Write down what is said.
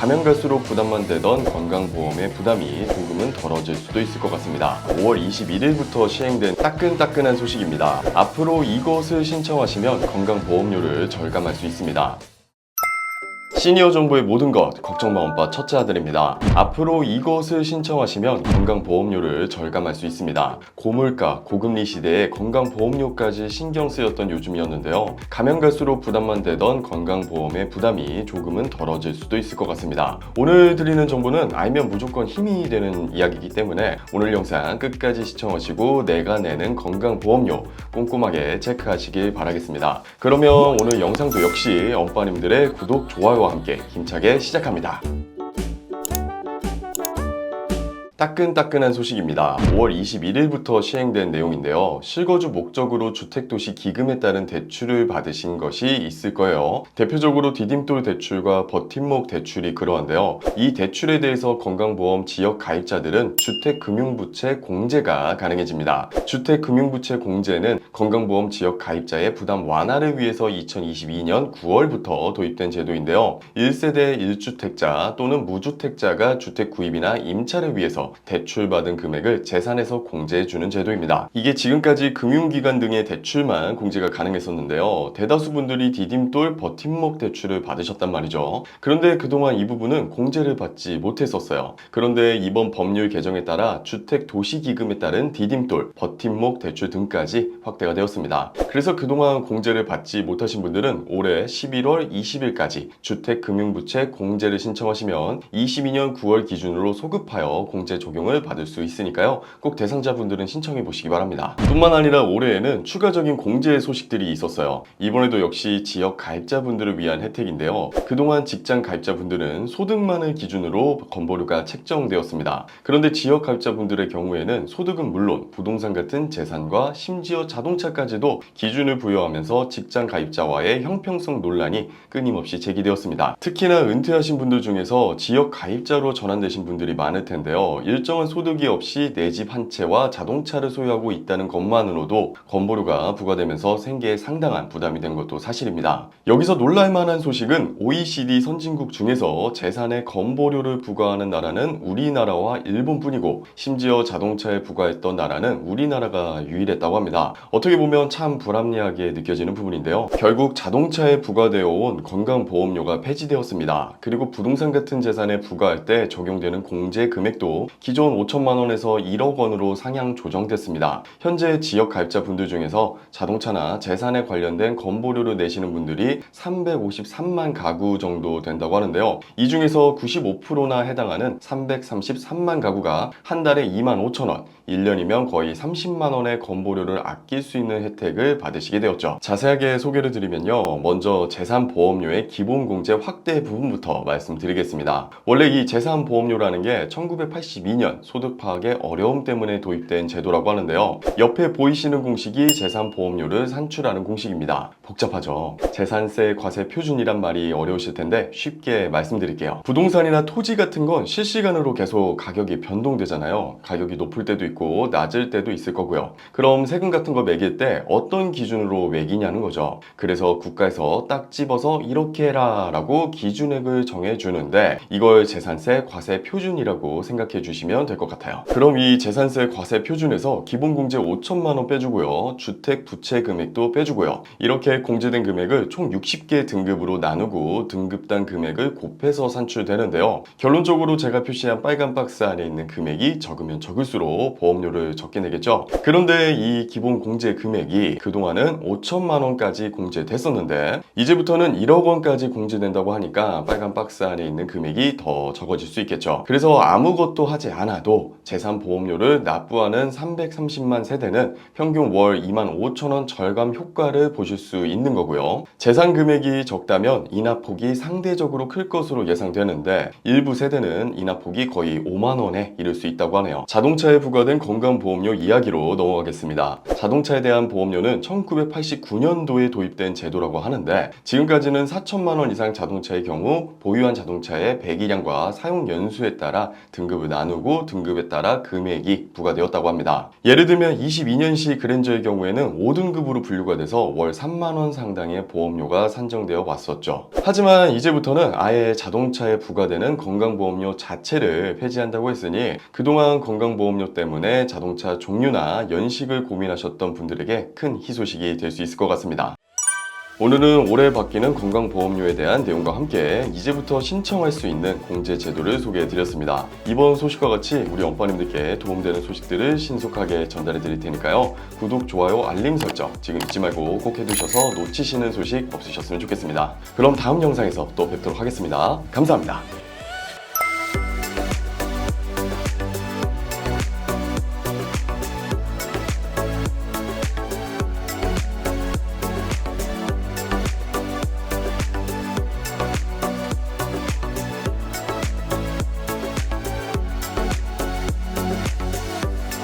가면 갈수록 부담만 되던 건강보험의 부담이 조금은 덜어질 수도 있을 것 같습니다. 5월 21일부터 시행된 따끈따끈한 소식입니다. 앞으로 이것을 신청하시면 건강보험료를 절감할 수 있습니다. 시니어 정보의 모든 것 걱정마 엄빠 첫째 아들입니다. 앞으로 이것을 신청하시면 건강보험료를 절감할 수 있습니다. 고물가, 고금리 시대에 건강보험료까지 신경 쓰였던 요즘이었는데요. 가면 갈수록 부담만 되던 건강보험의 부담이 조금은 덜어질 수도 있을 것 같습니다. 오늘 드리는 정보는 알면 무조건 힘이 되는 이야기이기 때문에 오늘 영상 끝까지 시청하시고 내가 내는 건강보험료 꼼꼼하게 체크하시길 바라겠습니다. 그러면 오늘 영상도 역시 엄빠님들의 구독, 좋아요와 함께 힘차게 시작합니다. 따끈따끈한 소식입니다. 5월 21일부터 시행된 내용인데요. 실거주 목적으로 주택도시 기금에 따른 대출을 받으신 것이 있을 거예요. 대표적으로 디딤돌 대출과 버팀목 대출이 그러한데요. 이 대출에 대해서 건강보험 지역 가입자들은 주택금융부채 공제가 가능해집니다. 주택금융부채 공제는 건강보험 지역 가입자의 부담 완화를 위해서 2022년 9월부터 도입된 제도인데요. 1세대 1주택자 또는 무주택자가 주택 구입이나 임차를 위해서 대출받은 금액을 재산에서 공제해주는 제도입니다. 이게 지금까지 금융기관 등의 대출만 공제가 가능했었는데요. 대다수 분들이 디딤돌, 버팀목 대출을 받으셨단 말이죠. 그런데 그동안 이 부분은 공제를 받지 못했었어요. 그런데 이번 법률 개정에 따라 주택도시기금에 따른 디딤돌, 버팀목 대출 등까지 확대가 되었습니다. 그래서 그동안 공제를 받지 못하신 분들은 올해 11월 20일까지 주택금융부채 공제를 신청하시면 22년 9월 기준으로 소급하여 공제 적용을 받을 수 있으니까요. 꼭 대상자분들은 신청해 보시기 바랍니다. 뿐만 아니라 올해에는 추가적인 공제 소식들이 있었어요. 이번에도 역시 지역 가입자분들을 위한 혜택인데요. 그동안 직장 가입자분들은 소득만을 기준으로 건보료가 책정되었습니다. 그런데 지역 가입자분들의 경우에는 소득은 물론 부동산 같은 재산과 심지어 자동차까지도 기준을 부여하면서 직장 가입자와의 형평성 논란이 끊임없이 제기되었습니다. 특히나 은퇴하신 분들 중에서 지역 가입자로 전환되신 분들이 많을 텐데요. 일정한 소득이 없이 내 집 한 채와 자동차를 소유하고 있다는 것만으로도 건보료가 부과되면서 생계에 상당한 부담이 된 것도 사실입니다. 여기서 놀랄만한 소식은 OECD 선진국 중에서 재산에 건보료를 부과하는 나라는 우리나라와 일본뿐이고 심지어 자동차에 부과했던 나라는 우리나라가 유일했다고 합니다. 어떻게 보면 참 불합리하게 느껴지는 부분인데요. 결국 자동차에 부과되어 온 건강보험료가 폐지되었습니다. 그리고 부동산 같은 재산에 부과할 때 적용되는 공제 금액도 기존 5천만 원에서 1억 원으로 상향 조정됐습니다. 현재 지역 가입자 분들 중에서 자동차나 재산에 관련된 건보료를 내시는 분들이 353만 가구 정도 된다고 하는데요. 이 중에서 95%나 해당하는 333만 가구가 한 달에 2만 5천 원, 1년이면 거의 30만 원의 건보료를 아낄 수 있는 혜택을 받으시게 되었죠. 자세하게 소개를 드리면요. 먼저 재산보험료의 기본공제 확대 부분부터 말씀드리겠습니다. 원래 이 재산보험료라는 게 1982년 소득 파악의 어려움 때문에 도입된 제도라고 하는데요. 옆에 보이시는 공식이 재산보험료를 산출하는 공식입니다. 복잡하죠? 재산세 과세 표준이란 말이 어려우실 텐데 쉽게 말씀드릴게요. 부동산이나 토지 같은 건 실시간으로 계속 가격이 변동되잖아요. 가격이 높을 때도 있고 낮을 때도 있을 거고요. 그럼 세금 같은 거 매길 때 어떤 기준으로 매기냐는 거죠. 그래서 국가에서 딱 집어서 이렇게 해라 라고 기준액을 정해주는데 이걸 재산세 과세 표준이라고 생각해 주시면 될 것 같아요. 그럼 이 재산세 과세 표준에서 기본공제 5천만 원 빼주고요. 주택 부채 금액도 빼주고요. 이렇게 공제된 금액을 총 60개 등급으로 나누고 등급당 금액을 곱해서 산출되는데요. 결론적으로 제가 표시한 빨간 박스 안에 있는 금액이 적으면 적을수록 보험료를 적게 내겠죠. 그런데 이 기본 공제 금액이 그동안은 5천만 원까지 공제됐었는데 이제부터는 1억 원까지 공제된다고 하니까 빨간 박스 안에 있는 금액이 더 적어질 수 있겠죠. 그래서 아무것도 하지 않아도 재산보험료를 납부하는 330만 세대는 평균 월 2만 5천 원 절감 효과를 보실 수 있는 거고요. 재산 금액이 적다면 인하폭이 상대적으로 클 것으로 예상되는데 일부 세대는 인하폭이 거의 5만 원에 이를 수 있다고 하네요. 자동차에 부과된 건강보험료 이야기로 넘어가겠습니다. 자동차에 대한 보험료는 1989년도에 도입된 제도라고 하는데 지금까지는 4천만 원 이상 자동차의 경우 보유한 자동차의 배기량과 사용 연수에 따라 등급을 나누 나누고 등급에 따라 금액이 부과되었다고 합니다. 예를 들면 22년식 그랜저의 경우에는 5등급으로 분류가 돼서 월 3만 원 상당의 보험료가 산정되어 왔었죠. 하지만 이제부터는 아예 자동차에 부과되는 건강보험료 자체를 폐지한다고 했으니 그동안 건강보험료 때문에 자동차 종류나 연식을 고민하셨던 분들에게 큰 희소식이 될 수 있을 것 같습니다. 오늘은 올해 바뀌는 건강보험료에 대한 내용과 함께 이제부터 신청할 수 있는 공제 제도를 소개해 드렸습니다. 이번 소식과 같이 우리 엄빠님들께 도움되는 소식들을 신속하게 전달해 드릴 테니까요. 구독, 좋아요, 알림 설정 지금 잊지 말고 꼭 해두셔서 놓치시는 소식 없으셨으면 좋겠습니다. 그럼 다음 영상에서 또 뵙도록 하겠습니다. 감사합니다.